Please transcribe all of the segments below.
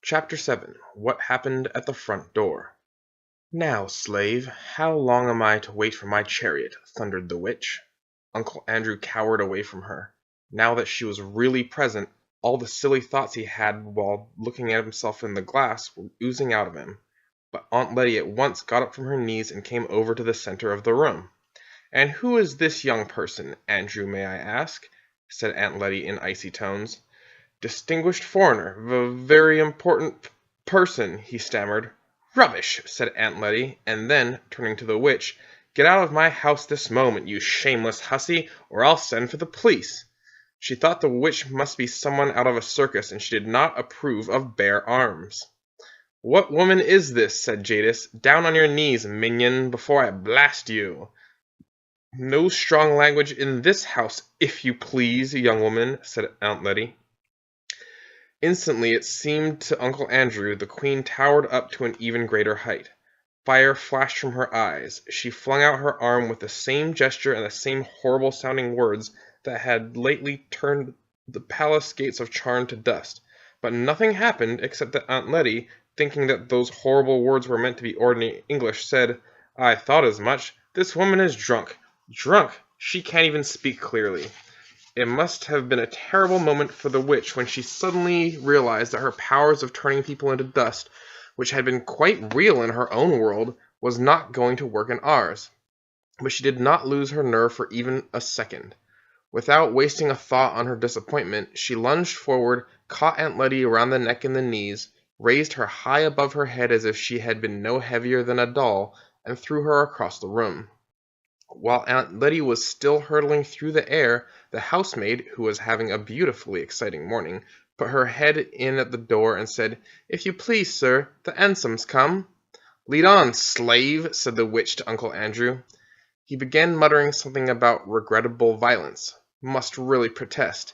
Chapter 7. What Happened at the Front Door. "Now, slave, how long am I to wait for my chariot?" thundered the witch. Uncle Andrew cowered away from her. Now that she was really present, all the silly thoughts he had while looking at himself in the glass were oozing out of him. But Aunt Letty at once got up from her knees and came over to the center of the room. "And who is this young person, Andrew, may I ask?" said Aunt Letty in icy tones. "Distinguished foreigner, very important person," he stammered. "Rubbish!" said Aunt Letty, and then, turning to the witch, "Get out of my house this moment, you shameless hussy, or I'll send for the police." She thought the witch must be someone out of a circus, and she did not approve of bare arms. "What woman is this?" said Jadis. "Down on your knees, minion, before I blast you." "No strong language in this house, if you please, young woman," said Aunt Letty. Instantly, it seemed to Uncle Andrew, the Queen towered up to an even greater height. Fire flashed from her eyes. She flung out her arm with the same gesture and the same horrible-sounding words that had lately turned the palace gates of Charn to dust. But nothing happened except that Aunt Letty, thinking that those horrible words were meant to be ordinary English, said, "I thought as much. This woman is drunk. Drunk! She can't even speak clearly." It must have been a terrible moment for the witch when she suddenly realized that her powers of turning people into dust, which had been quite real in her own world, was not going to work in ours. But she did not lose her nerve for even a second. Without wasting a thought on her disappointment, she lunged forward, caught Aunt Letty around the neck and the knees, raised her high above her head as if she had been no heavier than a doll, and threw her across the room. While Aunt Letty was still hurtling through the air, the housemaid, who was having a beautifully exciting morning, put her head in at the door and said, "If you please, sir, the Ansom's come." "Lead on, slave," said the witch to Uncle Andrew. He began muttering something about regrettable violence. Must really protest.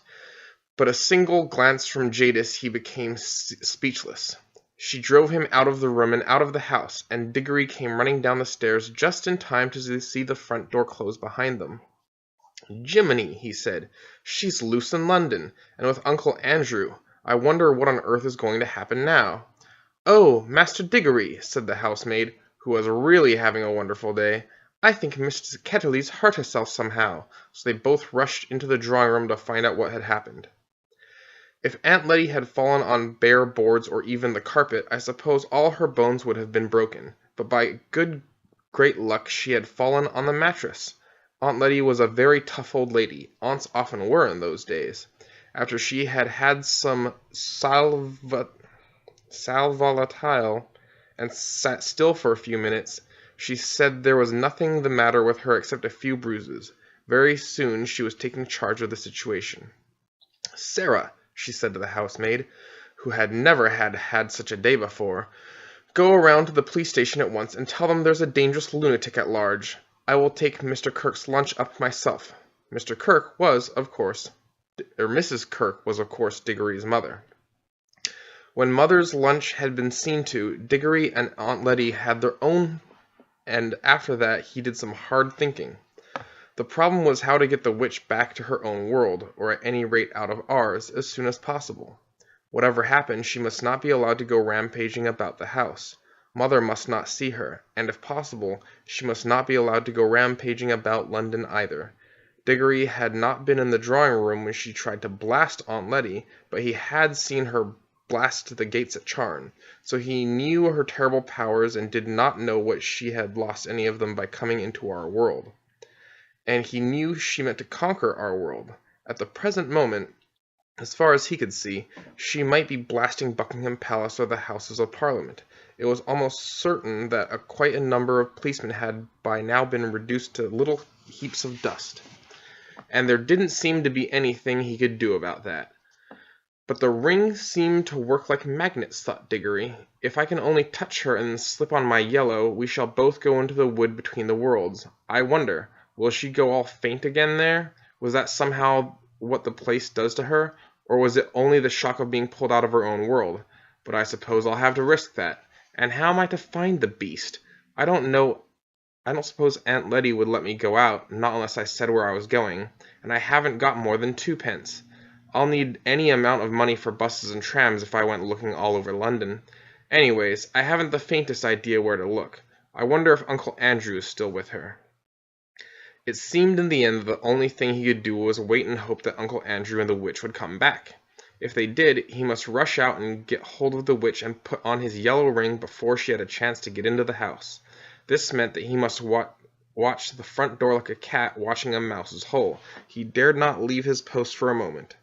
But a single glance from Jadis he became speechless. She drove him out of the room and out of the house, and Diggory came running down the stairs just in time to see the front door close behind them. "Jiminy," he said, "she's loose in London, and with Uncle Andrew. I wonder what on earth is going to happen now." "Oh, Master Diggory," said the housemaid, who was really having a wonderful day, "I think Mrs. Ketterly's hurt herself somehow." So they both rushed into the drawing-room to find out what had happened. If Aunt Letty had fallen on bare boards or even the carpet, I suppose all her bones would have been broken, but by great luck she had fallen on the mattress. Aunt Letty was a very tough old lady. Aunts often were in those days. After she had had some sal volatile and sat still for a few minutes, she said there was nothing the matter with her except a few bruises. Very soon she was taking charge of the situation. "Sarah," she said to the housemaid, who had never had such a day before, "go around to the police station at once and tell them there's a dangerous lunatic at large. I will take Mr. Kirk's lunch up myself." Mr. Kirk was, of course, Mrs. Kirk was, of course, Diggory's mother. When Mother's lunch had been seen to, Diggory and Aunt Letty had their own, and after that he did some hard thinking. The problem was how to get the witch back to her own world, or at any rate out of ours, as soon as possible. Whatever happened, she must not be allowed to go rampaging about the house. Mother must not see her, and if possible, she must not be allowed to go rampaging about London either. Diggory had not been in the drawing-room when she tried to blast Aunt Letty, but he had seen her blast the gates at Charn, so he knew her terrible powers and did not know what she had lost any of them by coming into our world. And he knew she meant to conquer our world. At the present moment, as far as he could see, she might be blasting Buckingham Palace or the Houses of Parliament. It was almost certain that quite a number of policemen had by now been reduced to little heaps of dust, and there didn't seem to be anything he could do about that. But the ring seemed to work like magnets, thought Diggory. If I can only touch her and slip on my yellow, we shall both go into the wood between the worlds. I wonder, will she go all faint again there? Was that somehow what the place does to her? Or was it only the shock of being pulled out of her own world? But I suppose I'll have to risk that. And how am I to find the beast? I don't know. I don't suppose Aunt Letty would let me go out, not unless I said where I was going, and I haven't got more than 2 pence. I'll need any amount of money for buses and trams if I went looking all over London. Anyways, I haven't the faintest idea where to look. I wonder if Uncle Andrew is still with her." It seemed in the end that the only thing he could do was wait and hope that Uncle Andrew and the witch would come back. If they did, he must rush out and get hold of the witch and put on his yellow ring before she had a chance to get into the house. This meant that he must watch the front door like a cat watching a mouse's hole. He dared not leave his post for a moment.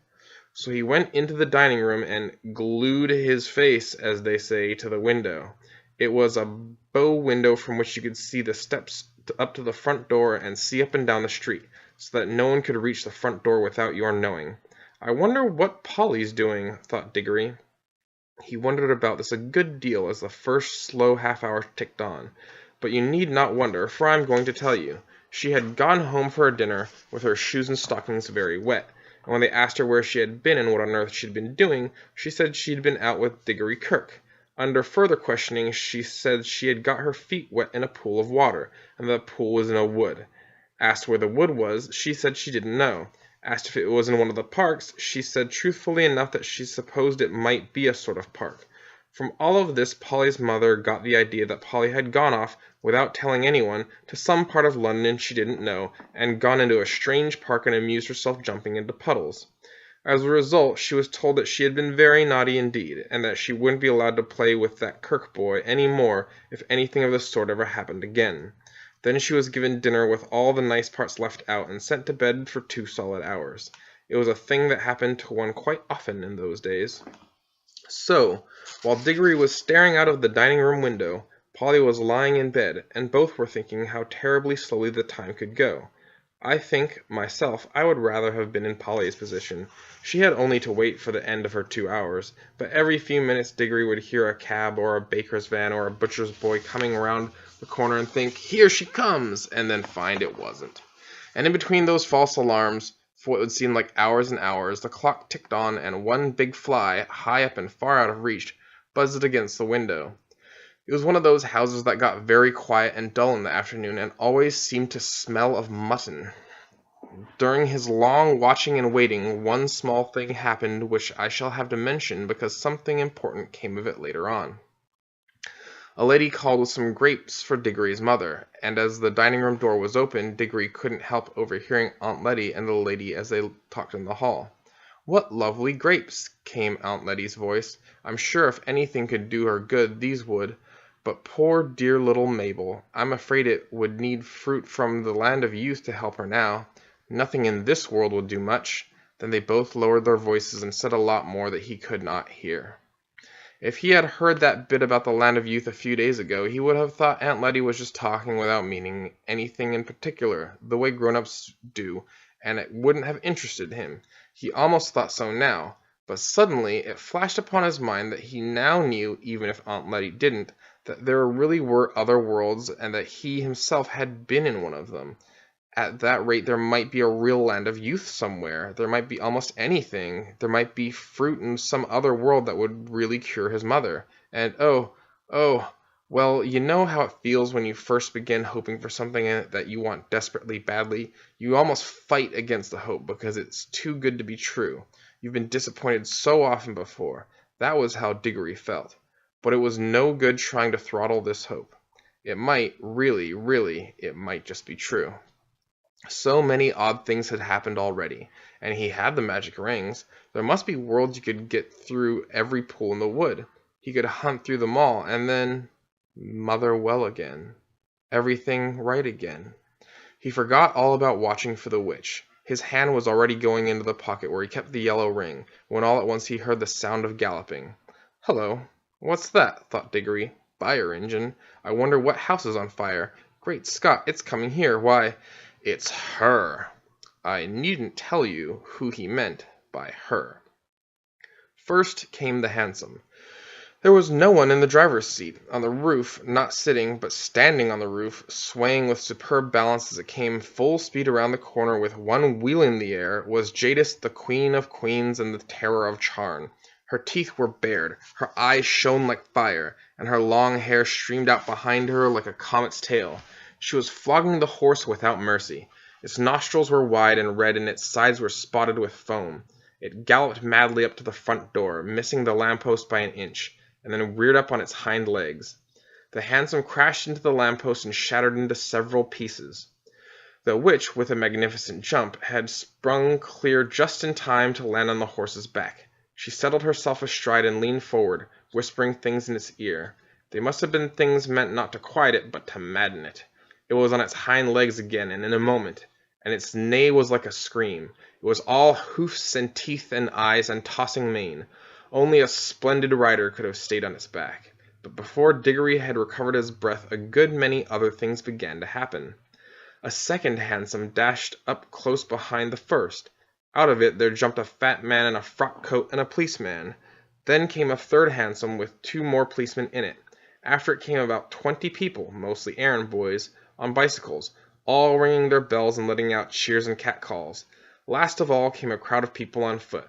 So he went into the dining room and glued his face, as they say, to the window. It was a bow window from which you could see the steps up to the front door and see up and down the street, so that no one could reach the front door without your knowing. "I wonder what Polly's doing," thought Diggory. He wondered about this a good deal as the first slow half-hour ticked on. But you need not wonder, for I am going to tell you. She had gone home for her dinner with her shoes and stockings very wet, and when they asked her where she had been and what on earth she had been doing, she said she had been out with Diggory Kirke. Under further questioning, she said she had got her feet wet in a pool of water, and that the pool was in a wood. Asked where the wood was, she said she didn't know. Asked if it was in one of the parks, she said truthfully enough that she supposed it might be a sort of park. From all of this, Polly's mother got the idea that Polly had gone off, without telling anyone, to some part of London she didn't know, and gone into a strange park and amused herself jumping into puddles. As a result, she was told that she had been very naughty indeed, and that she wouldn't be allowed to play with that Kirke boy any more if anything of the sort ever happened again. Then she was given dinner with all the nice parts left out, and sent to bed for 2 solid hours. It was a thing that happened to one quite often in those days. So, while Diggory was staring out of the dining-room window, Polly was lying in bed, and both were thinking how terribly slowly the time could go. I think, myself, I would rather have been in Polly's position. She had only to wait for the end of her 2 hours, but every few minutes Diggory would hear a cab or a baker's van or a butcher's boy coming around the corner and think, "Here she comes," and then find it wasn't. And in between those false alarms, for what would seem like hours and hours, the clock ticked on, and one big fly, high up and far out of reach, buzzed against the window. It was one of those houses that got very quiet and dull in the afternoon, and always seemed to smell of mutton. During his long watching and waiting, one small thing happened which I shall have to mention because something important came of it later on. A lady called with some grapes for Diggory's mother, and as the dining-room door was open, Diggory couldn't help overhearing Aunt Letty and the lady as they talked in the hall. "What lovely grapes!" came Aunt Letty's voice. "I'm sure if anything could do her good, these would. But poor dear little Mabel, I'm afraid it would need fruit from the land of youth to help her now. Nothing in this world will do much." Then they both lowered their voices and said a lot more that he could not hear. If he had heard that bit about the land of youth a few days ago, he would have thought Aunt Letty was just talking without meaning anything in particular, the way grown-ups do, and it wouldn't have interested him. He almost thought so now, but suddenly it flashed upon his mind that he now knew, even if Aunt Letty didn't, that there really were other worlds, and that he himself had been in one of them. At that rate, there might be a real land of youth somewhere. There might be almost anything. There might be fruit in some other world that would really cure his mother. And well, you know how it feels when you first begin hoping for something that you want desperately badly. You almost fight against the hope because it's too good to be true. You've been disappointed so often before. That was how Diggory felt. But it was no good trying to throttle this hope. It might, really, it might just be true. So many odd things had happened already, and he had the magic rings. There must be worlds you could get through every pool in the wood. He could hunt through them all, and then mother well again. Everything right again. He forgot all about watching for the witch. His hand was already going into the pocket where he kept the yellow ring, when all at once he heard the sound of galloping. "Hello, what's that?" thought Diggory. "Fire engine. I wonder what house is on fire. Great Scott, it's coming here. Why, it's her." I needn't tell you who he meant by her. First came the hansom. There was no one in the driver's seat. On the roof, not sitting, but standing on the roof, swaying with superb balance as it came full speed around the corner with one wheel in the air, was Jadis, the Queen of Queens and the Terror of Charn. Her teeth were bared, her eyes shone like fire, and her long hair streamed out behind her like a comet's tail. She was flogging the horse without mercy. Its nostrils were wide and red, and its sides were spotted with foam. It galloped madly up to the front door, missing the lamppost by an inch, and then reared up on its hind legs. The hansom crashed into the lamppost and shattered into several pieces. The witch, with a magnificent jump, had sprung clear just in time to land on the horse's back. She settled herself astride and leaned forward, whispering things in its ear. They must have been things meant not to quiet it, but to madden it. It was on its hind legs again, and in a moment, and its neigh was like a scream. It was all hoofs and teeth and eyes and tossing mane. Only a splendid rider could have stayed on its back. But before Diggory had recovered his breath, a good many other things began to happen. A second hansom dashed up close behind the first. Out of it there jumped a fat man in a frock coat and a policeman. Then came a third hansom with 2 more policemen in it. After it came about 20 people, mostly errand boys, on bicycles, all ringing their bells and letting out cheers and catcalls. Last of all came a crowd of people on foot,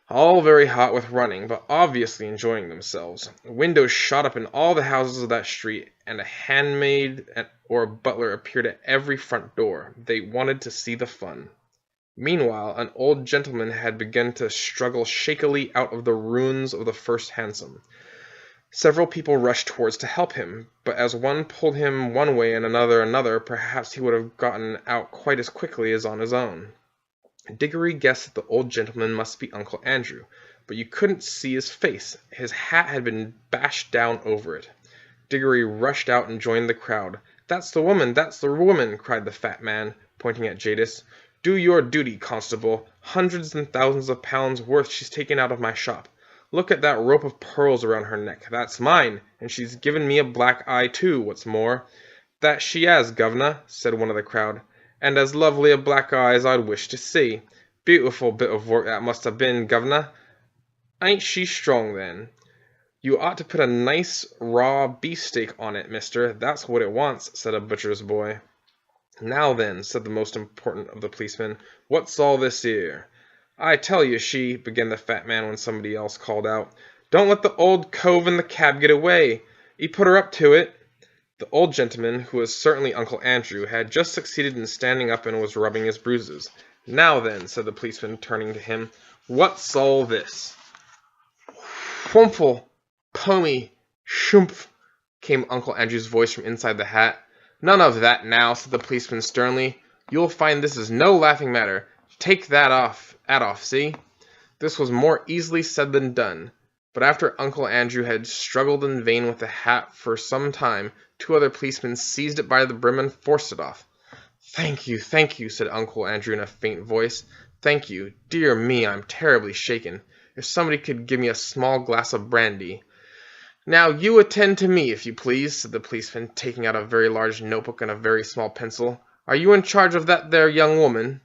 all very hot with running, but obviously enjoying themselves. Windows shot up in all the houses of that street, and a handmaid or a butler appeared at every front door. They wanted to see the fun. Meanwhile, an old gentleman had begun to struggle shakily out of the ruins of the first hansom. Several people rushed towards to help him, but as one pulled him one way and another, perhaps he would have gotten out quite as quickly as on his own. Diggory guessed that the old gentleman must be Uncle Andrew, but you couldn't see his face. His hat had been bashed down over it. Diggory rushed out and joined the crowd. "That's the woman! That's the woman!" cried the fat man, pointing at Jadis. "Do your duty, constable. Hundreds and thousands of pounds worth she's taken out of my shop. Look at that rope of pearls around her neck. That's mine, and she's given me a black eye too, what's more." "That she has, governor," said one of the crowd, "and as lovely a black eye as I'd wish to see. Beautiful bit of work that must have been, governor. Ain't she strong, then? You ought to put a nice raw beefsteak on it, mister. That's what it wants," said a butcher's boy. "Now then," said the most important of the policemen, "what's all this 'ere?" "I tell you she," began the fat man when somebody else called out. "Don't let the old cove in the cab get away. He put her up to it." The old gentleman, who was certainly Uncle Andrew, had just succeeded in standing up and was rubbing his bruises. "Now then," said the policeman, turning to him, "what's all this?" "Whumple, pommy, shumph," came Uncle Andrew's voice from inside the hat. "None of that now," said the policeman sternly. "You'll find this is no laughing matter. Take that off, see?" This was more easily said than done, but after Uncle Andrew had struggled in vain with the hat for some time, 2 other policemen seized it by the brim and forced it off. Thank you," said Uncle Andrew in a faint voice. "Thank you. Dear me, I'm terribly shaken. If somebody could give me a small glass of brandy." "Now you attend to me, if you please," said the policeman, taking out a very large notebook and a very small pencil. "Are you in charge of that there young woman?"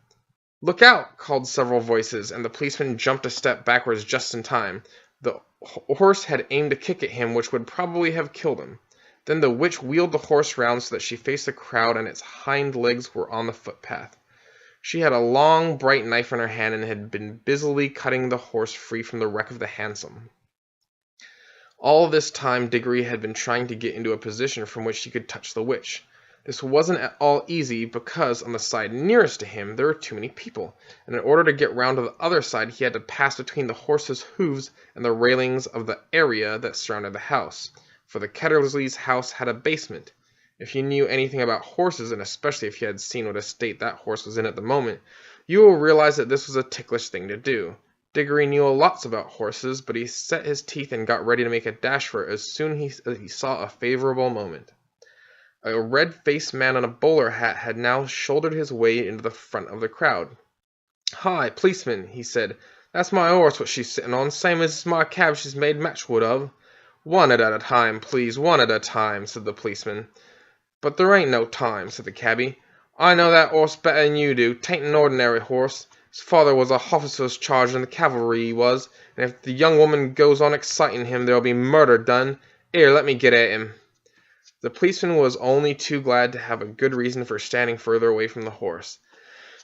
"Look out!" called several voices, and the policeman jumped a step backwards just in time. The horse had aimed a kick at him which would probably have killed him. Then the witch wheeled the horse round so that she faced the crowd and its hind legs were on the footpath. She had a long, bright knife in her hand and had been busily cutting the horse free from the wreck of the hansom. All this time Diggory had been trying to get into a position from which he could touch the witch. This wasn't at all easy because on the side nearest to him there were too many people, and in order to get round to the other side he had to pass between the horse's hooves and the railings of the area that surrounded the house, for the Ketterleys' house had a basement. If you knew anything about horses, and especially if you had seen what a state that horse was in at the moment, you will realize that this was a ticklish thing to do. Diggory knew lots about horses, but he set his teeth and got ready to make a dash for it as soon as he saw a favorable moment. A red-faced man in a bowler hat had now shouldered his way into the front of the crowd. "Hi, policeman," he said. "That's my horse what she's sitting on, same as my cab she's made matchwood of." "One at a time, please, one at a time," said the policeman. "But there ain't no time," said the cabby. "I know that horse better than you do. 'Tain't an ordinary horse. His father was a hofficer's charge in the cavalry, he was, and if the young woman goes on exciting him, there'll be murder done. Here, let me get at him." The policeman was only too glad to have a good reason for standing further away from the horse.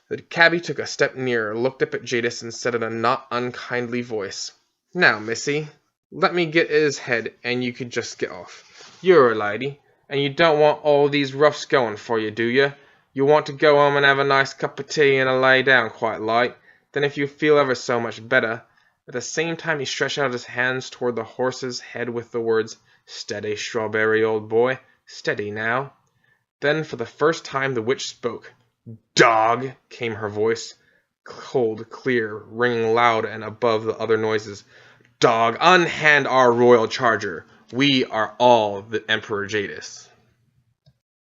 The cabby took a step nearer, looked up at Jadis, and said in a not unkindly voice, "Now, missy, let me get at his head, and you could just get off. You're a lady, and you don't want all these roughs going for you, do you? You want to go home and have a nice cup of tea and a lay down quite light. Then if you feel ever so much better. At the same time he stretched out his hands toward the horse's head with the words, "Steady, Strawberry, old boy, steady now." Then for the first time the witch spoke. "Dog!" came her voice, cold, clear, ringing loud and above the other noises. "Dog, unhand our royal charger. We are all the Emperor Jadis."